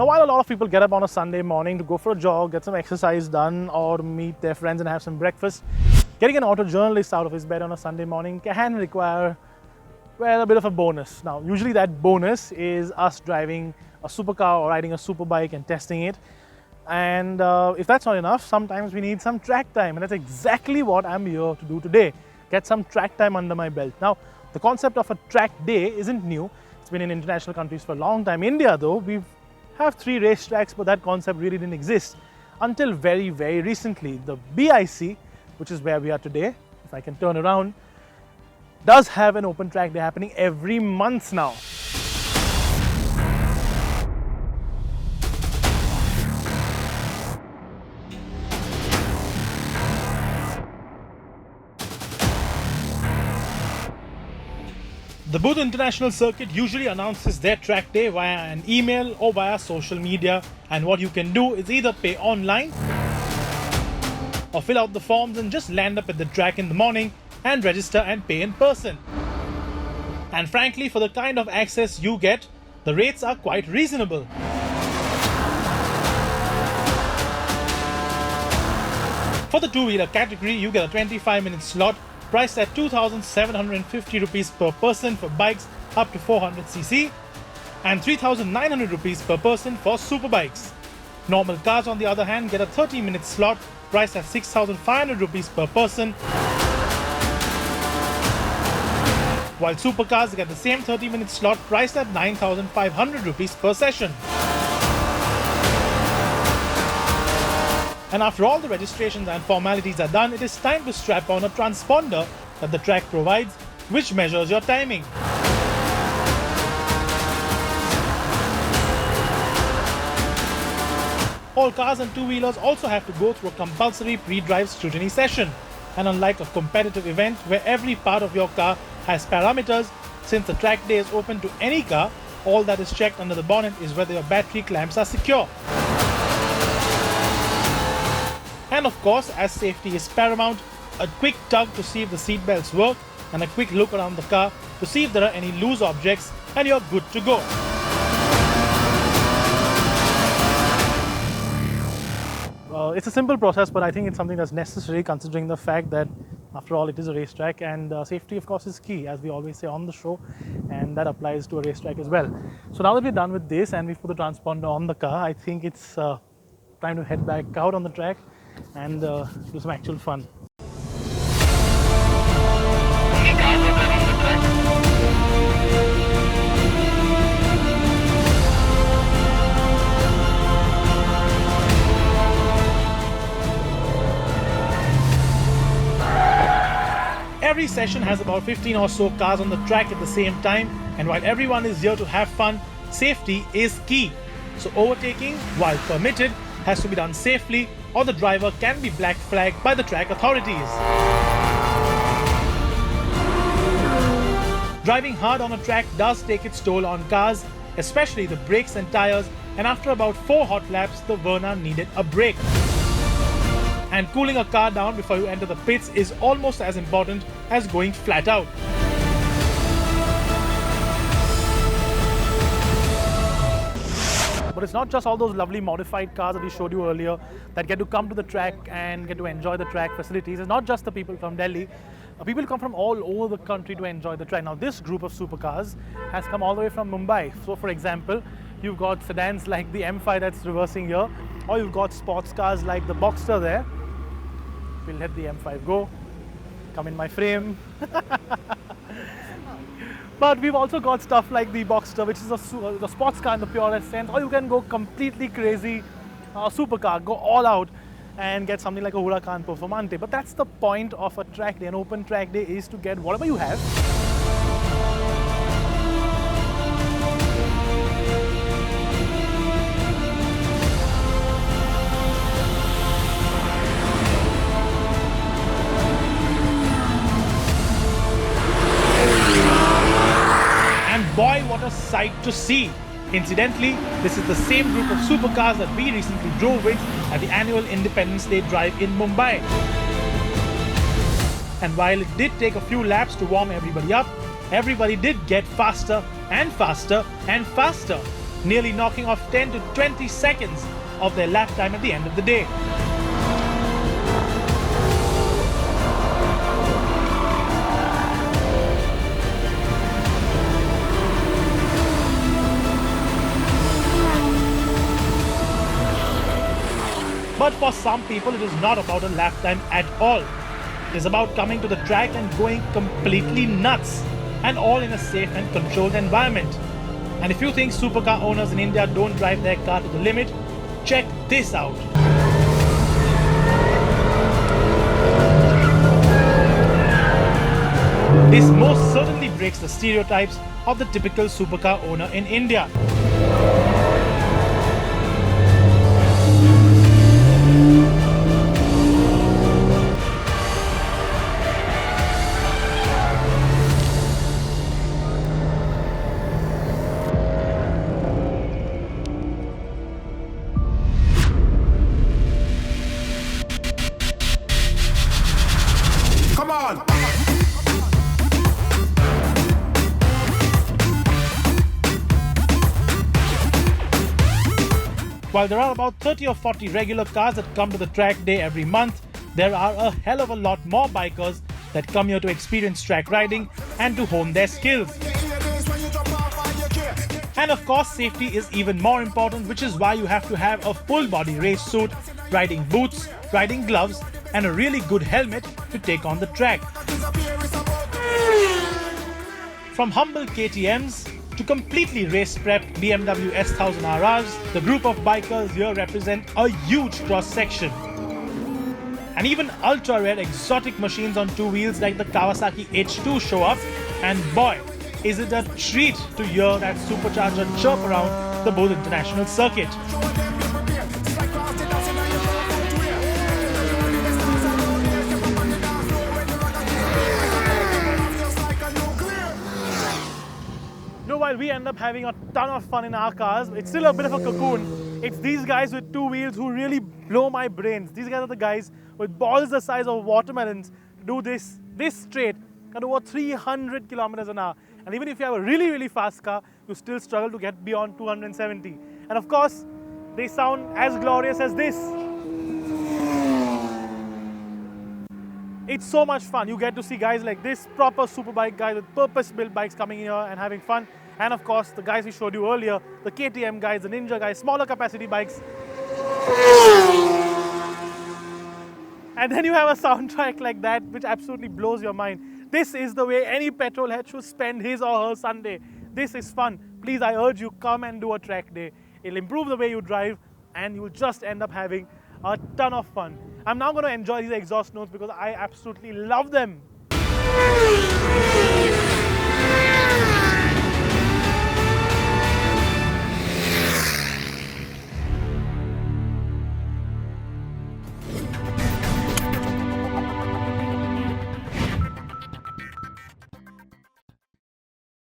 Now, while a lot of people get up on a Sunday morning to go for a jog, get some exercise done, or meet their friends and have some breakfast, getting an auto journalist out of his bed on a Sunday morning can require, well, a bit of a bonus. Now, usually that bonus is us driving a supercar or riding a superbike and testing it. And if that's not enough, sometimes we need some track time, and that's exactly what I'm here to do today. Get some track time under my belt. Now, the concept of a track day isn't new. It's been in international countries for a long time. India, though, we have 3 racetracks, but that concept really didn't exist until very, very recently. The BIC, which is where we are today, if I can turn around, does have an open track day happening every month now. The Buddh International Circuit usually announces their track day via an email or via social media, and what you can do is either pay online or fill out the forms and just land up at the track in the morning and register and pay in person. And frankly, for the kind of access you get, the rates are quite reasonable. For the two-wheeler category, you get a 25-minute slot priced at 2,750 rupees per person for bikes up to 400cc and 3,900 rupees per person for superbikes. Normal cars, on the other hand, get a 30-minute slot priced at 6,500 rupees per person, while supercars get the same 30-minute slot priced at 9,500 rupees per session. And after all the registrations and formalities are done, it is time to strap on a transponder that the track provides, which measures your timing. All cars and two-wheelers also have to go through a compulsory pre-drive scrutiny session. And unlike a competitive event where every part of your car has parameters, since the track day is open to any car, all that is checked under the bonnet is whether your battery clamps are secure. And of course, as safety is paramount, a quick tug to see if the seat belts work and a quick look around the car to see if there are any loose objects, and you're good to go. It's a simple process, but I think it's something that's necessary considering the fact that after all it is a racetrack, and safety of course is key, as we always say on the show, and that applies to a racetrack as well. So now that we're done with this and we've put the transponder on the car, I think it's time to head back out on the track and do some actual fun. Every session has about 15 or so cars on the track at the same time, and while everyone is here to have fun, safety is key. So overtaking, while permitted, has to be done safely, or the driver can be black flagged by the track authorities. Driving hard on a track does take its toll on cars, especially the brakes and tires, and after about 4 hot laps, the Verna needed a break. And cooling a car down before you enter the pits is almost as important as going flat out. But it's not just all those lovely modified cars that we showed you earlier that get to come to the track and get to enjoy the track facilities. It's not just the people from Delhi. People come from all over the country to enjoy the track. Now, this group of supercars has come all the way from Mumbai. So, for example, you've got sedans like the M5 that's reversing here, or you've got sports cars like the Boxster there. We'll let the M5 go. Come in my frame. But we've also got stuff like the Boxster, which is the sports car in the purest sense, or you can go completely crazy supercar, go all out and get something like a Huracan Performante. But that's the point of a track day. An open track day is to get whatever you have. Boy, what a sight to see! Incidentally, this is the same group of supercars that we recently drove with at the annual Independence Day drive in Mumbai. And while it did take a few laps to warm everybody up, everybody did get faster and faster and faster. nearly knocking off 10 to 20 seconds of their lap time at the end of the day. But for some people, it is not about a lap time at all. It is about coming to the track and going completely nuts, and all in a safe and controlled environment. And if you think supercar owners in India don't drive their car to the limit, check this out. This most certainly breaks the stereotypes of the typical supercar owner in India. While there are about 30 or 40 regular cars that come to the track day every month, there are a hell of a lot more bikers that come here to experience track riding and to hone their skills. And of course, safety is even more important, which is why you have to have a full body race suit, riding boots, riding gloves, and a really good helmet to take on the track. From humble KTMs to completely race-prepped BMW S1000 RRs, the group of bikers here represent a huge cross-section. And even ultra-rare exotic machines on two wheels like the Kawasaki H2 show up, and boy, is it a treat to hear that supercharger chirp around the Buddh International Circuit. While we end up having a ton of fun in our cars, it's still a bit of a cocoon. It's these guys with two wheels who really blow my brains. These guys are the guys with balls the size of watermelons to do this straight at over 300 kilometers an hour. And even if you have a really fast car, you still struggle to get beyond 270. And of course, they sound as glorious as this. It's so much fun. You get to see guys like this, proper superbike guys with purpose-built bikes coming here and having fun. And of course, the guys we showed you earlier, the KTM guys, the Ninja guys, smaller capacity bikes. And then you have a soundtrack like that, which absolutely blows your mind. This is the way any petrol head should spend his or her Sunday. This is fun. Please, I urge you, come and do a track day. It'll improve the way you drive, and you'll just end up having a ton of fun. I'm now going to enjoy these exhaust notes because I absolutely love them.